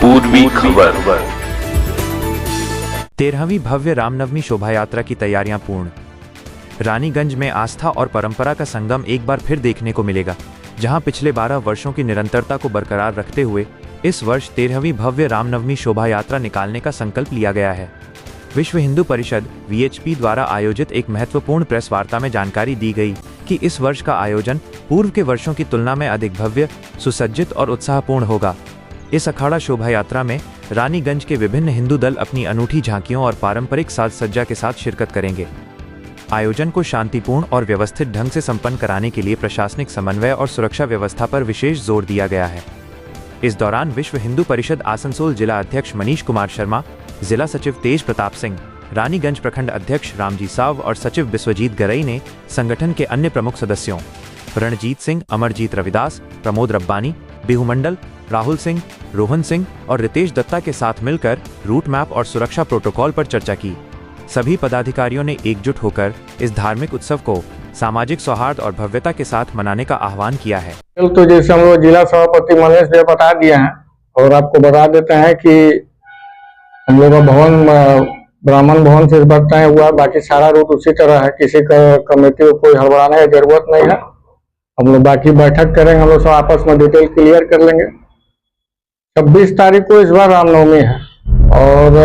पूर्वी खबर। 13वीं भव्य रामनवमी शोभा यात्रा की तैयारियां पूर्ण। रानीगंज में आस्था और परंपरा का संगम एक बार फिर देखने को मिलेगा, जहां पिछले 12 वर्षों की निरंतरता को बरकरार रखते हुए इस वर्ष 13वीं भव्य रामनवमी शोभा यात्रा निकालने का संकल्प लिया गया है। विश्व हिंदू परिषद (VHP) द्वारा आयोजित एक महत्वपूर्ण प्रेस वार्ता में जानकारी दी गई कि इस वर्ष का आयोजन पूर्व के वर्षों की तुलना में अधिक भव्य, सुसज्जित और उत्साहपूर्ण होगा। इस अखाड़ा शोभा यात्रा में रानीगंज के विभिन्न हिंदू दल अपनी अनूठी झांकियों और पारंपरिक साज सज्जा के साथ शिरकत करेंगे। आयोजन को शांतिपूर्ण और व्यवस्थित ढंग से संपन्न कराने के लिए प्रशासनिक समन्वय और सुरक्षा व्यवस्था पर विशेष जोर दिया गया है। इस दौरान विश्व हिंदू परिषद आसनसोल जिला अध्यक्ष मनीष कुमार शर्मा, जिला सचिव तेज प्रताप सिंह, रानीगंज प्रखंड अध्यक्ष रामजी साव और सचिव विश्वजीत गरई ने संगठन के अन्य प्रमुख सदस्यों रणजीत सिंह, अमरजीत रविदास, प्रमोद रब्बानी, बिहू मंडल, राहुल सिंह, रोहन सिंह और रितेश दत्ता के साथ मिलकर रूट मैप और सुरक्षा प्रोटोकॉल पर चर्चा की। सभी पदाधिकारियों ने एकजुट होकर इस धार्मिक उत्सव को सामाजिक सौहार्द और भव्यता के साथ मनाने का आह्वान किया है। तो जैसे हम लोग जिला सभापति मनीष देव बता दिए हैं और आपको बता देते हैं कि हम लोग का भवन ब्राह्मण भवन से बढ़ता है हुआ, बाकी सारा रूट उसी तरह है। किसी का कमेटी को कोई हड़बड़ाने की जरूरत नहीं है। हम लोग बाकी बैठक करेंगे, हम लोग सब आपस में डिटेल क्लियर कर लेंगे। 26 तारीख को इस बार रामनवमी है और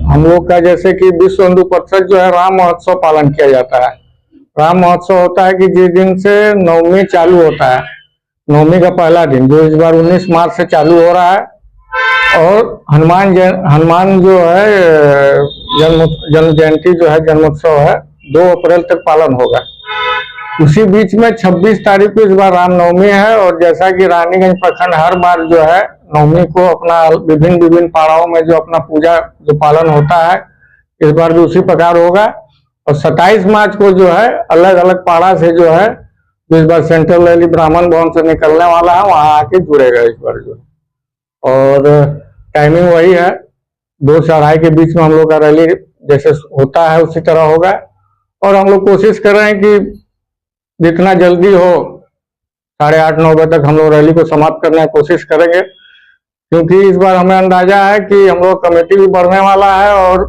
हम लोग का जैसे कि विश्व हिंदू परिषद जो है राम महोत्सव पालन किया जाता है। राम महोत्सव होता है कि जिस दिन से नवमी चालू होता है, नवमी का पहला दिन जो इस बार 19 मार्च से चालू हो रहा है, और हनुमान जो है जन्म जयंती जो है जन्मोत्सव है 2 अप्रैल तक पालन होगा। उसी बीच में 26 तारीख को इस बार रामनवमी है और जैसा कि रानीगंज प्रखंड हर बार जो है नवमी को अपना विभिन्न पाड़ाओं में जो अपना पूजा जो पालन होता है, इस बार भी उसी प्रकार होगा। और 27 मार्च को जो है अलग अलग पाड़ा से जो है इस बार सेंट्रल रैली ब्राह्मण भवन से निकलने वाला है, वहां आके जुड़ेगा इस बार जो। और टाइमिंग वही है, 2 से 2:30 के बीच में हम लोग का रैली जैसे होता है उसी तरह होगा। और हम लोग कोशिश कर रहे हैं कि जितना जल्दी हो 8:30-9 बजे तक हम लोग रैली को समाप्त करने की कोशिश करेंगे, क्योंकि इस बार हमें अंदाजा है कि हम लोग कमेटी भी बढ़ने वाला है और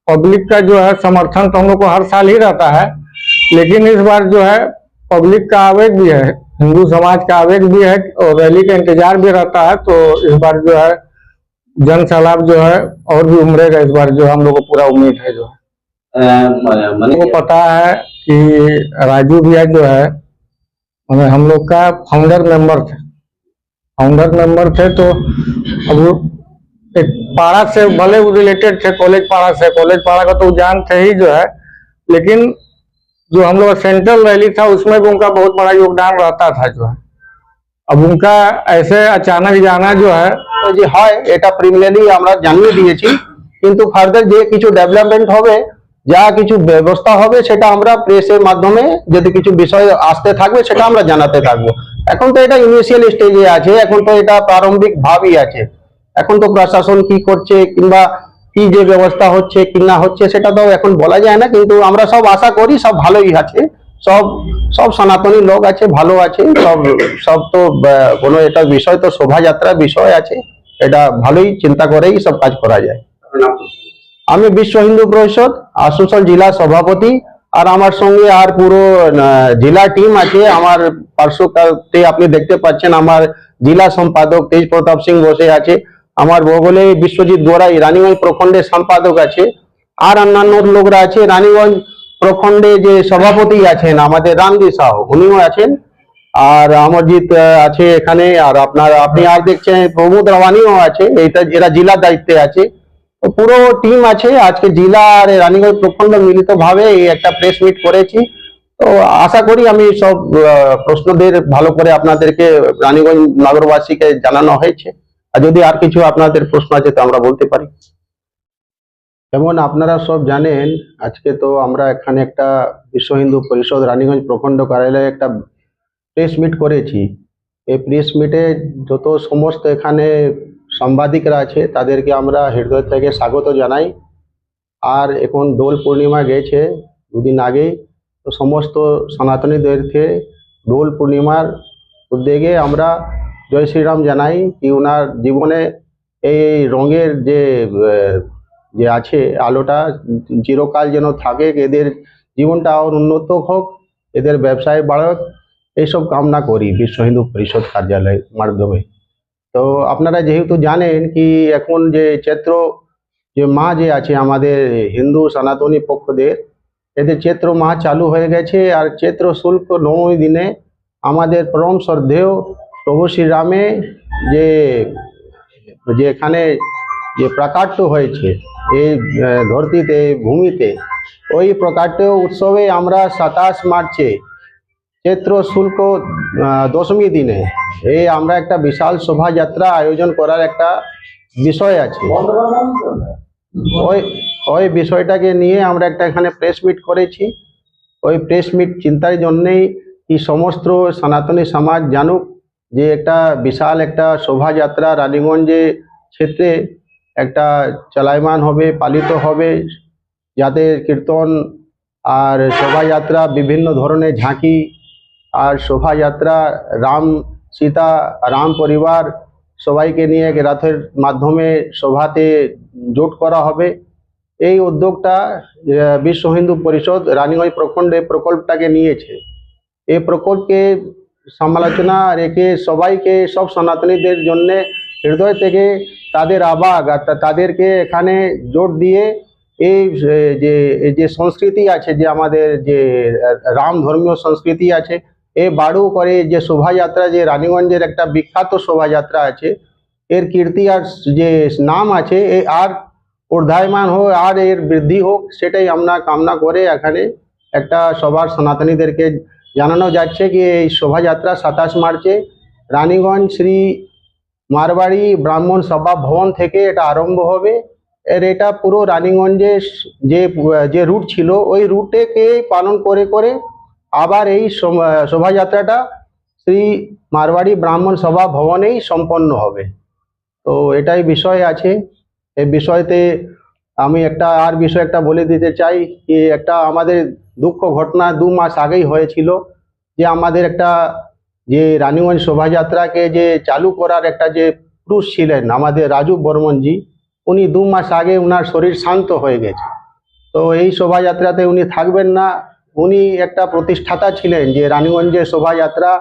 पब्लिक का जो है समर्थन तो हम लोग को हर साल ही रहता है, लेकिन इस बार जो है पब्लिक का आवेग भी है, हिंदू समाज का आवेग भी है और रैली का इंतजार भी रहता है। तो इस बार जो है जन सैलाब जो है और भी उमड़ेगा इस बार, जो हम लोग को पूरा उम्मीद है। जो है को पता है कि राजू भैया जो है हम लोग का फाउंडर मेंबर थे। तो अब एक पाड़ा से भले वो रिलेटेड थे, कॉलेज पाड़ा का तो जानते ही जो है, लेकिन जो हम लोग सेंट्रल रैली था उसमें भी उनका बहुत बड़ा योगदान रहता था जो है। अब उनका ऐसे अचानक जाना जो है যে হয় এটা প্রিমিনারি আমরা জানিয়ে দিয়েছি, কিন্তু ফার্দার যে কিছু ডেভেলপমেন্ট হবে, যা কিছু ব্যবস্থা হবে সেটা আমরা প্রেসের মাধ্যমে যদি কিছু বিষয় আসতে থাকবে সেটা আমরা জানাতে থাকবো। এখন তো এটা ইনিশিয়াল স্টেজে আছে, এখন তো এটা প্রারম্ভিক ভাবই আছে। এখন তো প্রশাসন কি করছে কিংবা কি যে ব্যবস্থা হচ্ছে কি না হচ্ছে সেটা তো এখন বলা যায় না, কিন্তু আমরা সব আশা করি সব ভালোই আছে। সব সনাতনী লোক আছে, ভালো আছে, সব তো কোনো এটা বিষয় তো শোভাযাত্রা বিষয় আছে, এটা ভালোই চিন্তা করেই সব কাজ করা যায়। আমি বিশ্ব হিন্দু পরিষদ আসানসোল জেলা সভাপতি, আর আমার সঙ্গে আর পুরো জেলা টিম আছে। আমার পার্শ্বতে আপনি দেখতে পাচ্ছেন আমার জেলা সম্পাদক তেজ প্রতাপ সিং বসে আছে, আমার বগলে বিশ্বজিৎ গোড়াই রানীগঞ্জ প্রখণ্ডের সম্পাদক আছে, আর অন্যান্য লোকরা আছে। রানীগঞ্জ প্রখণ্ডে যে সভাপতি আছেন আমাদের রামজি সাহ, উনিও আছেন, আর অমরজিৎ আছে এখানে, আর আপনি আর দেখছেন প্রমোদ রাওয়ানিও আছে, এরা জেলা দায়িত্বে আছে। তো পুরো টিম আছে। আজকে জেলা আর রানীগঞ্জ প্রখণ্ড মিলিত ভাবে এই একটা প্রেস মিট করেছি। তো আশা করি আমি সব প্রশ্নদের ভালো করে আপনাদেরকে রানীগঞ্জ নগরবাসীকে জানানো হয়েছে। আর যদি আর কিছু আপনাদের প্রশ্ন আছে তো আমরা বলতে পারি। যেমন আপনারা সব জানেন, আজকে তো আমরা এখানে একটা বিশ্ব হিন্দু পরিষদ রানীগঞ্জ প্রখণ্ড কার্যালয়ে একটা প্রেস মিট করেছি। এই প্রেস মিটে যত সমস্ত এখানে সাংবাদিকরা আছে তাদেরকে আমরা হৃদয় থেকে স্বাগত জানাই। আর এখন দোল পূর্ণিমা গেছে 2 দিন আগেই, তো সমস্ত সনাতনীদেরকে দোল পূর্ণিমার উদ্যোগে আমরা জয় শ্রীরাম জানাই, কি ওনার জীবনে এই রঙের যে আছে আলোটা চিরকাল যেন থাকে, এদের জীবনটা আর উন্নত হোক, এদের ব্যবসায় বাড়ক, এইসব কামনা করি বিশ্ব হিন্দু পরিষদ কার্যালয়ের মাধ্যমে। তো আপনারা যেহেতু জানেন কি এখন যে চৈত্র যে মাহ যে আছে আমাদের হিন্দু সনাতনী পক্ষদের, এদের চৈত্র মাহ চালু হয়ে গেছে। আর চৈত্র শুল্ক নবমী দিনে আমাদের পরম শ্রদ্ধেয় প্রভু শ্রীরামে যে এখানে যে প্রাকাট্য হয়েছে এই ধরতিতে ভূমিতে, ওই প্রাকাট্য উৎসবে আমরা 27 মার্চে চৈত্র শুল্ক দশমী দিনে আমরা একটা বিশাল শোভাযাত্রা আয়োজন করার একটা বিষয় আছে। ওই বিষয়টাকে নিয়ে আমরা একটা এখানে প্রেস মিট করেছি। ওই প্রেস মিট চিন্তার জন্যেই কি সমস্ত সনাতনী সমাজ জানুক যে একটা বিশাল একটা শোভাযাত্রা রানীগঞ্জে ক্ষেত্রে একটা চলায়মান হবে, পালিত হবে, যাতে কীর্তন আর শোভাযাত্রা, বিভিন্ন ধরনের ঝাঁকি আর শোভাযাত্রা, রাম সীতা রাম পরিবার সবাইকে নিয়ে রথের মাধ্যমে সভাতে জোট করা হবে। এই উদ্যোগটা বিশ্ব হিন্দু পরিষদ রানীগঞ্জ প্রখণ্ডে প্রকল্পটাকে নিয়েছে। এই প্রকল্পকে সমালোচনা রেখে সবাইকে, সব সনাতনীদের জন্য হৃদয় থেকে তাদের আবেগ আর তাদেরকে এখানে জোট দিয়ে এই যে সংস্কৃতি আছে, যে আমাদের যে রাম ধর্মীয় সংস্কৃতি আছে, এই বাড়ু করে যে শোভাযাত্রা, যে রানীগঞ্জের একটা বিখ্যাত শোভাযাত্রা আছে, এর কীর্তি আর যে নাম আছে এ আর ঊর্ধ্বায়মান হোক, আর এর বৃদ্ধি হোক, সেটাই আমরা কামনা করে এখানে একটা সবার সনাতনীদেরকে জানানো যাচ্ছে কি এই শোভাযাত্রা 27 মার্চে রানীগঞ্জ শ্রী মারবাড়ি ব্রাহ্মণ সভা ভবন থেকে এটা আরম্ভ হবে। এটা পুরো রানীগঞ্জে যে রুট ছিল ওই রুটেকে পালন করে করে আবার এই শোভাযাত্রাটা শ্রী মারবাড়ি ব্রাহ্মণ সভা ভবনেই সম্পন্ন হবে। তো এটাই বিষয় আছে। এই বিষয়তে আমি একটা বিষয় বলে দিতে চাই কি একটা আমাদের দুঃখ ঘটনা 2 মাস আগেই হয়েছিল, যে আমাদের একটা যে রানীগঞ্জ শোভাযাত্রাকে যে চালু করার একটা যে পুরুষ ছিলেন আমাদের রাজু বর্মনজি, উনি 2 মাস আগে উনার শরীর শান্ত হয়ে গেছে। তো এই শোভাযাত্রাতে উনি থাকবেন না। উনি একটা প্রতিষ্ঠাতা ছিলেন যে রানীগঞ্জের শোভাযাত্রা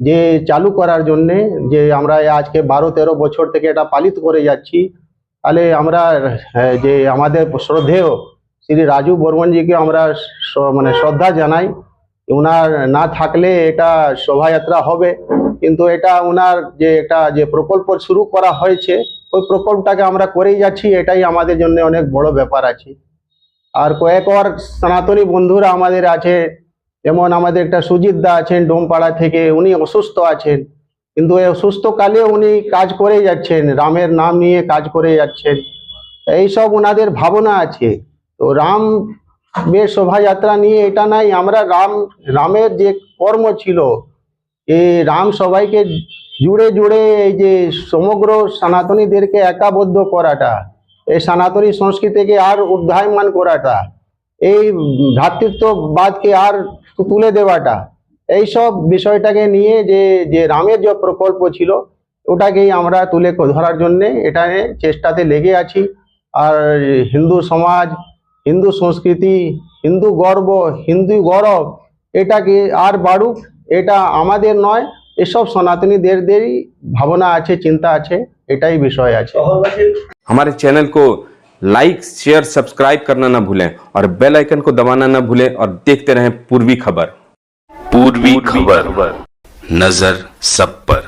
যে চালু করার জন্যে, যে আমরা আজকে 12-13 বছর থেকে এটা পালিত করে যাচ্ছি। তাহলে আমরা যে আমাদের শ্রদ্ধেয় শ্রী রাজু বর্মনজিকে আমরা মানে শ্রদ্ধা জানাই। উনার না থাকলে এটা শোভাযাত্রা হবে, কিন্তু এটা উনার যে প্রকল্প শুরু করা হয়েছে ওই প্রকল্পটাকে আমরা করেই যাচ্ছি, এটাই আমাদের জন্য অনেক বড় ব্যাপার আছে। আর কয়েকবার সনাতনী বন্ধুরা আমাদের আছে, যেমন আমাদের একটা সুজিত দা আছেন ডোমপাড়া থেকে, উনি অসুস্থ আছেন, কিন্তু এই অসুস্থকালে উনি কাজ করে যাচ্ছেন, রামের নাম নিয়ে কাজ করে যাচ্ছেন। এইসব ওনাদের ভাবনা আছে। তো রামের শোভাযাত্রা নিয়ে এটা নাই, আমরা রামের যে কর্ম ছিল, এই রাম সবাইকে জুড়ে জুড়ে এই যে সমগ্র সনাতনীদেরকে একাবদ্ধ করাটা, এই সনাতনী সংস্কৃতিকে আর উদ্ধায়মান করাটা, এই ভ্রাতৃত্ববাদকে আর তুলে দেওয়াটা, এইসব বিষয়টাকে নিয়ে যে রামের যে প্রকল্প ছিল ওটাকেই আমরা তুলে ধরার জন্যে এটা চেষ্টাতে লেগে আছি। আর হিন্দু সমাজ, হিন্দু সংস্কৃতি, হিন্দু গর্ব, হিন্দু গৌরব এটাকে আর বাড়ুক, এটা আমাদের নয়, এসব সনাতনীদেরই ভাবনা আছে, চিন্তা আছে, এটাই বিষয় আছে। हमारे चैनल को लाइक शेयर सब्सक्राइब करना ना भूलें और बेल आइकन को दबाना ना भूलें और देखते रहें पूर्वी खबर। पूर्वी खबर, नजर सब पर।